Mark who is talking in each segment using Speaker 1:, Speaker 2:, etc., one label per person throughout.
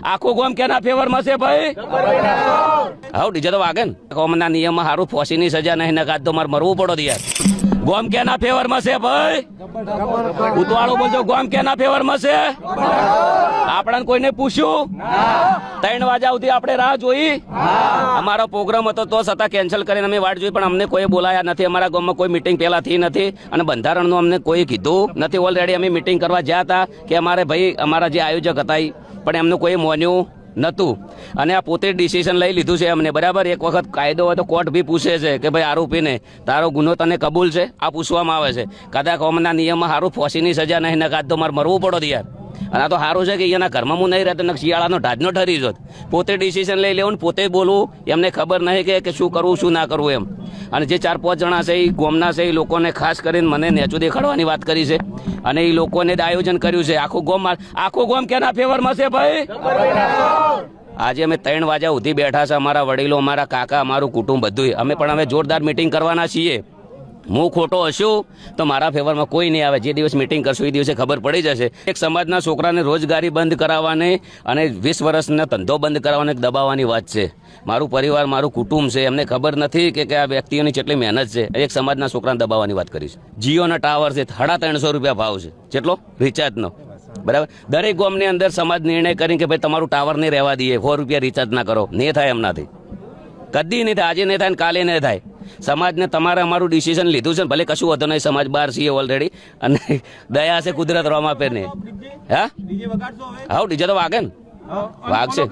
Speaker 1: આખું ગોમ કેના ફેવરમાં છે ભાઈ? હા ડીજે તો વાગે ને. કોમના નિયમમાં સારું ફોસીની સજા નહીં નકાત તો મારે મરવું પડો યાર. ગોમ કેના ફેવરમાં છે ભાઈ? ઉતવાળો બોલજો, ગોમ કેના ફેવરમાં છે? આપણને કોઈને પૂછ્યું? 3 વાગ્યા સુધી આપણે રાહ જોઈ. અમારો પ્રોગ્રામ હતો તો છતાં કેન્સલ કરીને અમે વાટ જોઈ, પણ અમને કોઈ બોલાયા નથી. અમારા ગામમાં કોઈ મિટિંગ પહેલા થઈ નથી અને બંધારણનું અમને કોઈ કીધું નથી. ઓલરેડી અમે મિટિંગ કરવા ગયા હતા કે અમારે ભાઈ અમારા જે આયોજક હતા પણ એમનું કોઈ માન્યું નતું અને આ પોતે ડિસિઝન લઈ લીધું છે એમને. બરાબર, એક વખત કાયદો હોય તો કોર્ટ બી પૂછે છે કે ભાઈ આરોપીને તારો ગુનો તને કબૂલ છે? આ પૂછવામાં આવે છે. કદાચ કોમના નિયમમાં સારું ફોસીની સજા નહીં નકાત તો મારે મરવું પડો યાર. અને આ તો સારું છે કે અહીંયાના ઘરમાં હું નહીં રહેતો ને શિયાળાનો ઢાજનો ઠરી જોત. પોતે ડિસિઝન લઈ લેવું ને પોતે બોલવું, એમને ખબર નહીં કે શું કરવું શું ના કરવું એમ. અને જે 4-5 જણા છે એ ગોમના છે એ લોકોને ખાસ કરીને મને નેચું દેખાડવાની વાત કરી છે અને એ લોકોને જ આયોજન કર્યું છે. આખું ગોમ કેના ફેવરમાં છે ભાઈ? આજે અમે 3 વાગ્યા સુધી બેઠા છે. અમારા વડીલો, અમારા કાકા, અમારું કુટુંબ બધું. અમે પણ હવે જોરદાર મિટિંગ કરવાના છીએ. હું ખોટો હશું તો મારા ફેવરમાં કોઈ નહીં આવે. જે દિવસ મિટિંગ કરશું એ દિવસે ખબર પડી જશે. એક સમાજના છોકરાને રોજગારી બંધ કરાવવાની અને 20 વર્ષનો ધંધો બંધ કરાવવાને દબાવવાની વાત છે. મારું પરિવાર, મારું કુટુંબ છે, એમને ખબર નથી કે આ વ્યક્તિઓની કેટલી મહેનત છે. એક સમાજના છોકરાને દબાવવાની વાત કરીશ. જીઓના ટાવર છે, 350 રૂપિયા ભાવ છે. કેટલો? રિચાર્જનો. બરાબર, દરેક ગામની અંદર સમાજ નિર્ણય કરીને કે ભાઈ તમારું ટાવર નહીં રહેવા દઈએ, 100 રૂપિયા રિચાર્જ ના કરો. નહીં થાય એમનાથી, કદી નહીં થાય. આજે નહીં થાય ને કાલે નહીં થાય. સમાજને તમારે અમારું ડિસિઝન લીધું છે, ભલે કશું હતો નહીં. સમાજ બહાર છીએ ઓલરેડી અને દયા છે કુદરત રોમાપેર ને. હા ડીજે તો વાગે ને. વાગશે.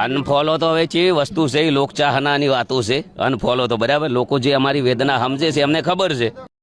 Speaker 1: અનફોલો તો હવે છે વસ્તુ છે, લોકચાહનાની વાતો છે. અનફોલો તો બરાબર, લોકો જે અમારી વેદના સમજે છે એમને ખબર છે.